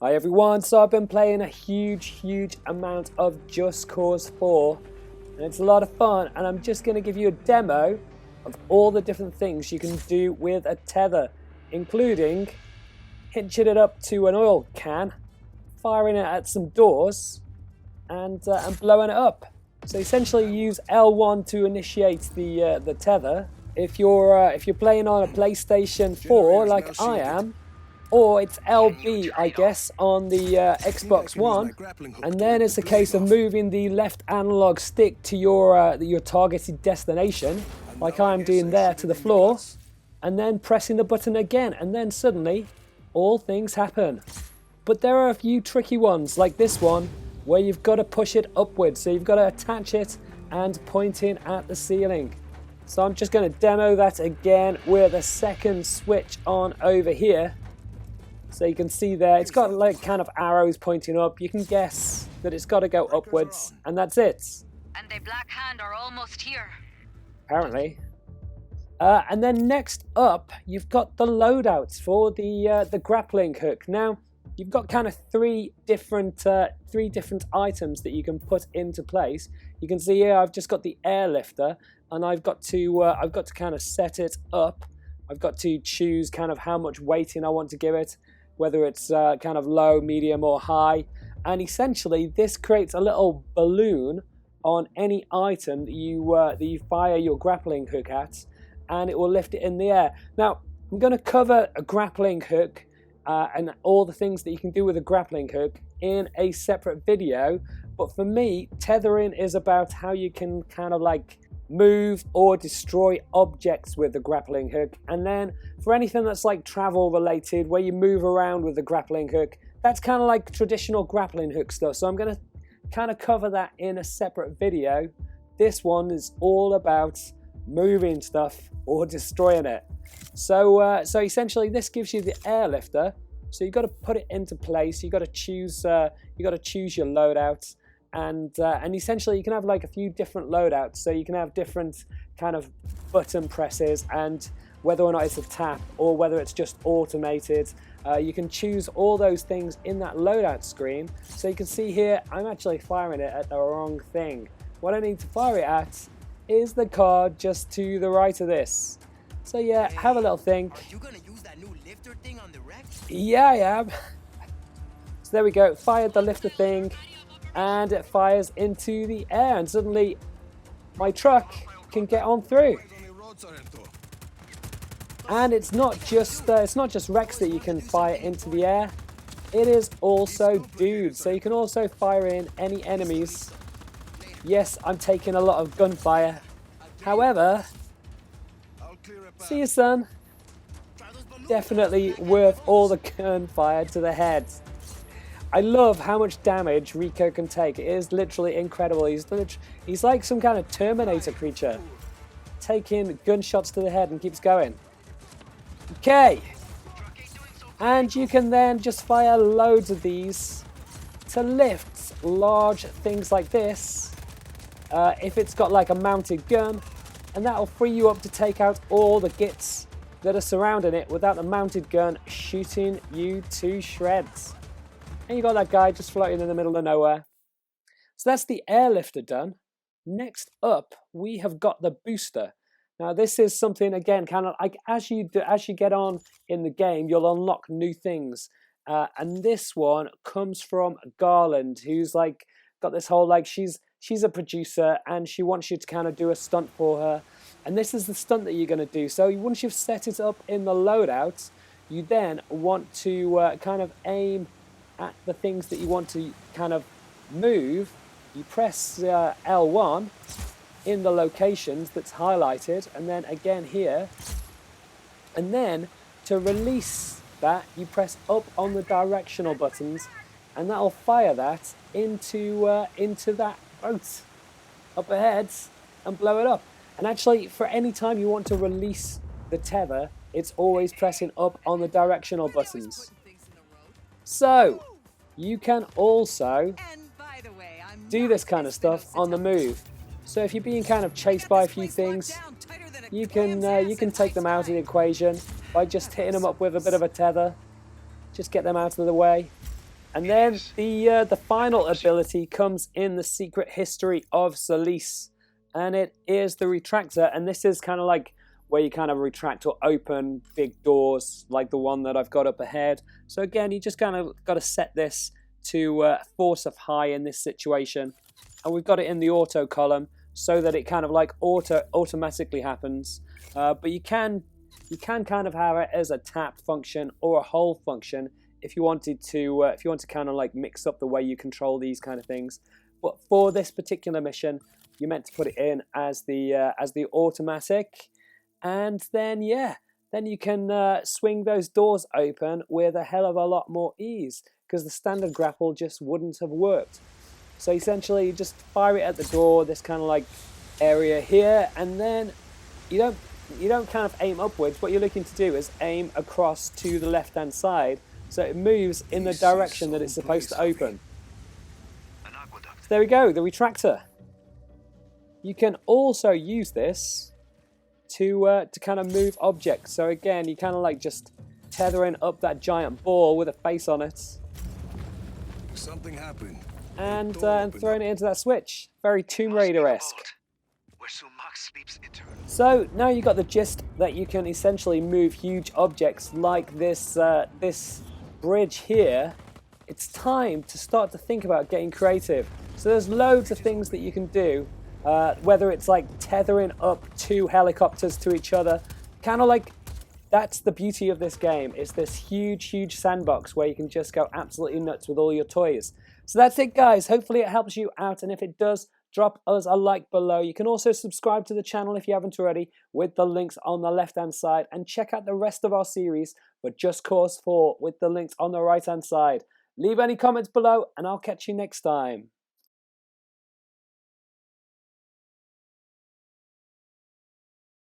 Hi everyone, so I've been playing a huge amount of Just Cause 4 and it's a lot of fun, and I'm just going to give you a demo of all the different things you can do with a tether, including hitching it up to an oil can, firing it at some doors and blowing it up. So essentially you use L1 to initiate the tether. If you're playing on a PlayStation 4 like I am, or it's LB, I guess, on the Xbox One, and then it's a case of moving the left analog stick to your targeted destination, like I'm doing there, to the floor, and then pressing the button again, and then suddenly all things happen. But there are a few tricky ones, like this one, where you've got to push it upwards, so you've got to attach it and pointing at the ceiling. So I'm just going to demo that again with a second switch on over here. So you can see there, it's got like kind of arrows pointing up. You can guess that it's got to go upwards, and that's it. And the Black Hand are almost here. Apparently. And then next up, you've got the loadouts for the grappling hook. Now, you've got kind of three different items that you can put into place. You can see here, I've just got the airlifter, and I've got to kind of set it up. I've got to choose kind of how much weighting I want to give it, whether it's kind of low, medium, or high. And essentially, this creates a little balloon on any item that you fire your grappling hook at, and it will lift it in the air. Now, I'm going to cover a grappling hook and all the things that you can do with a grappling hook in a separate video. But for me, tethering is about how you can kind of like move or destroy objects with the grappling hook. And then for anything that's like travel related, where you move around with the grappling hook, that's kind of like traditional grappling hook stuff. So I'm going to kind of cover that in a separate video. This one is all about moving stuff or destroying it. So essentially this gives you the airlifter. So you've got to put it into place. You've got to choose your loadout. And essentially you can have like a few different loadouts, so you can have different kind of button presses, and whether or not it's a tap or whether it's just automated, you can choose all those things in that loadout screen. So you can see here, I'm actually firing it at the wrong thing. What I need to fire it at is the card just to the right of this. So yeah, have a little think. Are you gonna use that new lifter thing on the wreck? Yeah, I am. So there we go, fired the lifter thing, and it fires into the air, and suddenly my truck can get on through. And it's not just wrecks that you can fire into the air. It is also dudes, so you can also fire in any enemies. Yes, I'm taking a lot of gunfire. However, see you, son. Definitely worth all the gunfire to the head. I love how much damage Rico can take. It is literally incredible. He's like some kind of Terminator creature, taking gunshots to the head and keeps going. Okay, and you can then just fire loads of these to lift large things like this, if it's got like a mounted gun, and that'll free you up to take out all the gits that are surrounding it without the mounted gun shooting you to shreds. And you got that guy just floating in the middle of nowhere. So that's the airlifter done. Next up, we have got the booster. Now this is something, again, kind of like as you get on in the game, you'll unlock new things. And this one comes from Garland, who's like got this whole like she's a producer and she wants you to kind of do a stunt for her. And this is the stunt that you're going to do. So once you've set it up in the loadout, you then want to kind of aim at the things that you want to kind of move. You press L1 in the locations that's highlighted, and then again here, and then to release that you press up on the directional buttons, and that'll fire that into that boat up ahead and blow it up. And actually, for any time you want to release the tether, it's always pressing up on the directional buttons. So you can also do this kind of stuff on the move. So if you're being kind of chased by a few things, you can take them out of the equation by just hitting them up with a bit of a tether. Just get them out of the way. And then the final ability comes in the secret history of Solis, and it is the Retractor. And this is kind of like where you kind of retract or open big doors, like the one that I've got up ahead. So again, you just kind of got to set this to force of high in this situation, and we've got it in the auto column so that it kind of like automatically happens. But you can kind of have it as a tap function or a hold function if you wanted to kind of like mix up the way you control these kind of things. But for this particular mission, you're meant to put it in as the automatic, and then then you can swing those doors open with a hell of a lot more ease, because the standard grapple just wouldn't have worked. So essentially, you just fire it at the door, this kind of like area here, and then you don't kind of aim upwards. What you're looking to do is aim across to the left-hand side, so it moves in the direction that it's supposed to open. So there we go, the Retractor. You can also use this to kind of move objects. So again, you kind of like just tethering up that giant ball with a face on it, Something happened. and throwing it into that switch. Very Tomb Raider-esque. So now you got the gist that you can essentially move huge objects like this this bridge here. It's time to start to think about getting creative. So there's loads of things that you can do, whether it's like tethering up two helicopters to each other, kind of like, that's the beauty of this game, is this huge sandbox where you can just go absolutely nuts with all your toys. So that's it, guys. Hopefully it helps you out, and if it does, drop us a like below. You can also subscribe to the channel if you haven't already, with the links on the left-hand side, and check out the rest of our series for Just Cause 4 with the links on the right-hand side. Leave any comments below, and I'll catch you next time.